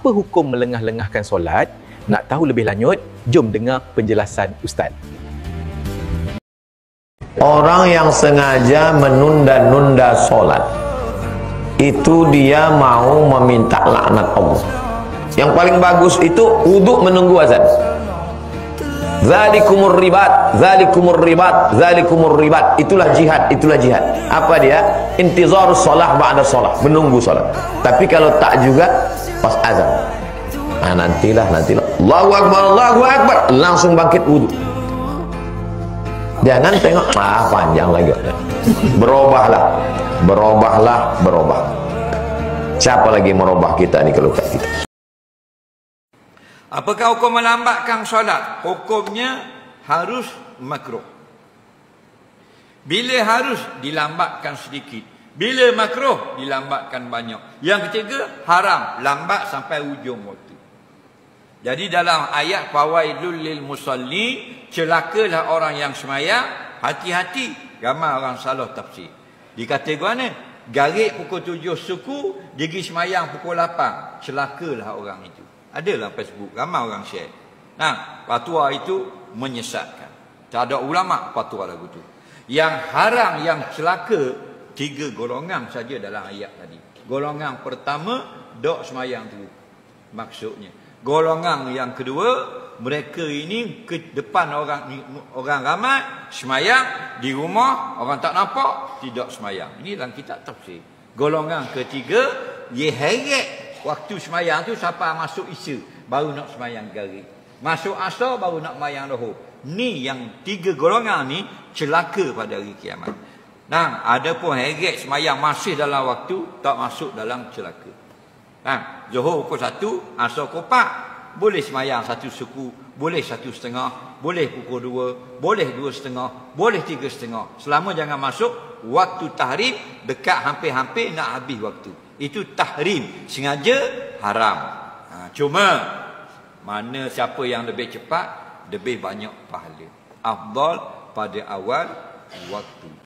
Apa hukum melengah-lengahkan solat? Nak tahu lebih lanjut, jom dengar penjelasan Ustaz. Orang yang sengaja menunda-nunda solat, itu dia mau meminta laknat Allah. Yang paling bagus itu wudhu menunggu azan. Zalikumur ribat, zalikumur ribat, zalikumur ribat. Itulah jihad, itulah jihad. Apa dia? Intizar solah ba'da solah, menunggu solat. Tapi kalau tak juga, pas azan. Nantilah. Allahu Akbar, Allahu Akbar. Langsung bangkit wudhu. Jangan tengok, panjang lagi. Berubah. Siapa lagi merubah kita ni kalau kita? Apakah hukum melambatkan solat? Hukumnya harus makruh. Bila harus, dilambatkan sedikit. Bila makruh, dilambatkan banyak. Yang ketiga, haram, lambat sampai ujung waktu. Jadi dalam ayat fawailul lil musalli, celakalah orang yang semayang. Hati-hati, ramai orang salah tafsir. Dikata mana? Garik pukul 7 suku, dia pergi semayang pukul 8. Celakalah orang itu. Ada dalam Facebook, ramai orang share. Nah, fatwa itu menyesatkan. Tak ada ulama fatwa lagu tu. Yang haram, yang celaka, 3 golongan saja dalam ayat tadi. Golongan pertama, dok semayang tu. Maksudnya. Golongan yang kedua, mereka ini ke depan orang ramai, semayang, di rumah, orang tak nampak, tidak semayang. Ini dalam kitab tafsir. Golongan ketiga, dia heret waktu semayang tu sampai masuk isya, baru nak semayang garik. Masuk asar, baru nak semayang lohor. Ni yang 3 golongan ni celaka pada hari kiamat. Nah, ada pun heret semayang masih dalam waktu, tak masuk dalam celaka. Nah, Zuhur pukul 1, asar pukul 4, boleh semayang 1 suku, boleh 1.5, boleh pukul 2, boleh 2.5, boleh 3.5. Selama jangan masuk waktu tahrim, dekat hampir-hampir nak habis waktu. Itu tahrim, sengaja haram. Cuma mana siapa yang lebih cepat, lebih banyak pahala. Afdal pada awal waktu.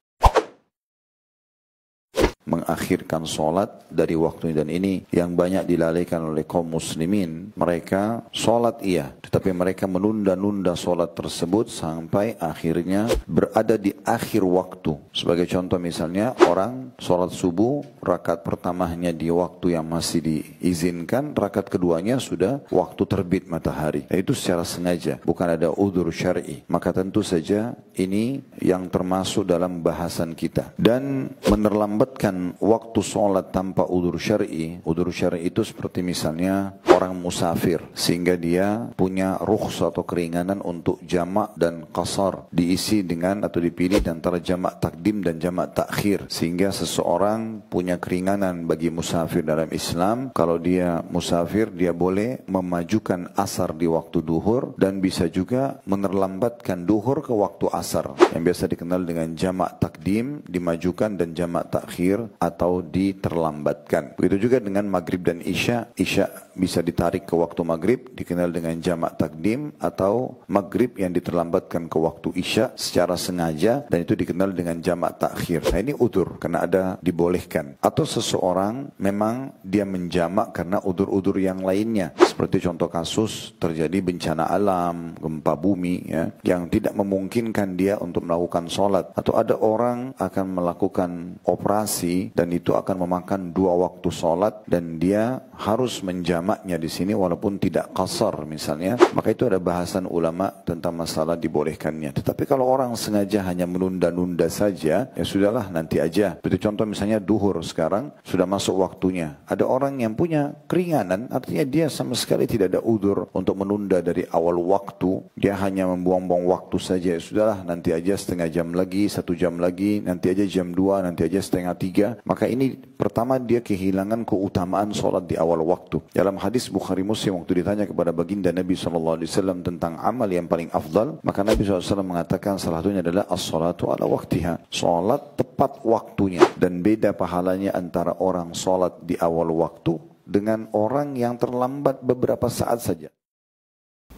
Mengakhirkan solat dari waktu, dan ini yang banyak dilalaikan oleh kaum muslimin. Mereka solat iya, tetapi mereka menunda-nunda solat tersebut sampai akhirnya berada di akhir waktu. Sebagai contoh misalnya, orang solat subuh, rakaat pertamanya di waktu yang masih diizinkan, rakaat keduanya sudah waktu terbit matahari. Itu secara sengaja, bukan ada udzur syar'i. Maka tentu saja ini yang termasuk dalam bahasan kita. Dan menerlambatkan waktu solat tanpa udzur syar'i. Udzur syar'i itu seperti misalnya orang musafir, sehingga dia punya rukhsah atau keringanan untuk jamak dan qasar, diisi dengan atau dipilih antara jamak takdim dan jamak takhir. Sehingga seseorang punya keringanan bagi musafir dalam Islam. Kalau dia musafir, dia boleh memajukan asar di waktu duhur, dan bisa juga menerlambatkan duhur ke waktu asar, yang biasa dikenal dengan jamak takdim dimajukan dan jamak takhir atau diterlambatkan. Begitu juga dengan maghrib dan isya. Isya bisa ditarik ke waktu maghrib, dikenal dengan jamak takdim, atau maghrib yang diterlambatkan ke waktu isya secara sengaja, dan itu dikenal dengan jamak takhir. Nah, ini udzur, karena ada dibolehkan. Atau seseorang memang dia menjamak karena udzur-udzur yang lainnya, seperti contoh kasus terjadi bencana alam, gempa bumi, ya, yang tidak memungkinkan dia untuk melakukan solat. Atau ada orang akan melakukan operasi, dan itu akan memakan 2 waktu solat, dan dia harus menjamaknya di sini walaupun tidak qasar misalnya. Maka itu ada bahasan ulama tentang masalah dibolehkannya. Tetapi kalau orang sengaja hanya menunda-nunda saja, ya sudahlah, nanti aja. Seperti contoh misalnya duhur sekarang sudah masuk waktunya. Ada orang yang punya keringanan, artinya dia sama sekali tidak ada udzur untuk menunda dari awal waktu. Dia hanya membuang-buang waktu saja. Ya sudahlah, nanti aja setengah jam lagi, 1 jam lagi, nanti aja jam 2, nanti aja setengah 3. Maka ini pertama dia kehilangan keutamaan solat di awal waktu. Dalam hadis Bukhari Muslim, waktu ditanya kepada baginda Nabi SAW tentang amal yang paling afdal, maka Nabi SAW mengatakan salah satunya adalah as-salatu ala waktiha, solat tepat waktunya. Dan beda pahalanya antara orang solat di awal waktu dengan orang yang terlambat beberapa saat saja.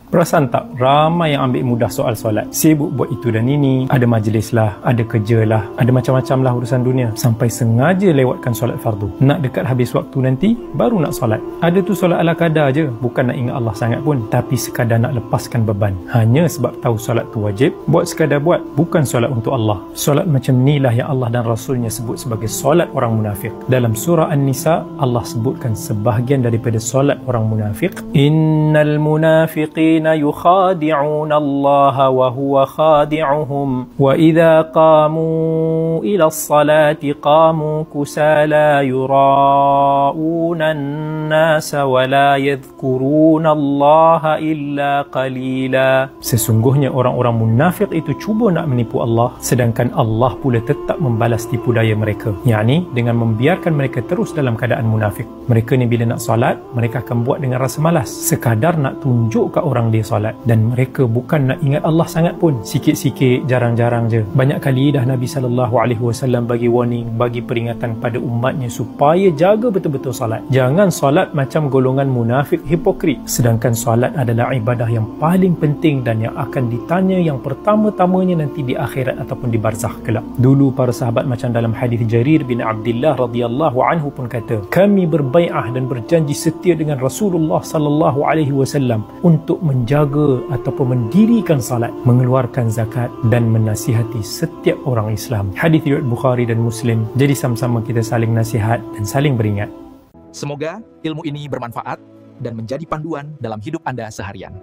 Perasan tak, ramai yang ambil mudah soal solat. Sibuk buat itu dan ini, ada majlis lah, ada kerja lah, ada macam-macam lah urusan dunia. Sampai sengaja lewatkan solat fardu. Nak dekat habis waktu nanti, baru nak solat. Ada tu solat ala kadar je, bukan nak ingat Allah sangat pun, tapi sekadar nak lepaskan beban. Hanya sebab tahu solat tu wajib, buat sekadar buat, bukan solat untuk Allah. Solat macam inilah yang Allah dan Rasulnya sebut sebagai solat orang munafik. Dalam surah An-Nisa, Allah sebutkan sebahagian daripada solat orang munafik. Innal munafiqina yukhadi'una Allah wa huwa khadi'uhum wa idza qamu ila as-salati qamu kusala yura'una an-nasa wa la yadhkuruna Allah illa qalila. Sesungguhnya orang-orang munafik itu cuba nak menipu Allah, sedangkan Allah pula tetap membalas tipu daya mereka, yakni dengan membiarkan mereka terus dalam keadaan munafik. Mereka ni bila nak solat, mereka akan buat dengan rasa malas, sekadar nak tunjuk kat orang dia solat, dan mereka bukan nak ingat Allah sangat pun, sikit-sikit, jarang-jarang je. Banyak kali dah Nabi SAW bagi warning, bagi peringatan pada umatnya supaya jaga betul-betul solat. Jangan solat macam golongan munafik hipokrit, sedangkan solat adalah ibadah yang paling penting dan yang akan ditanya yang pertama-tamanya nanti di akhirat ataupun di barzakh kelak. Dulu para sahabat macam dalam hadis Jarir bin Abdullah radhiyallahu anhu pun kata, kami berbai'ah dan berjanji setia dengan Rasulullah sallallahu alaihi wasallam untuk menjaga ataupun mendirikan salat, mengeluarkan zakat dan menasihati setiap orang Islam. Hadis riwayat Bukhari dan Muslim. Jadi sama-sama kita saling nasihat dan saling beringat. Semoga ilmu ini bermanfaat dan menjadi panduan dalam hidup Anda seharian.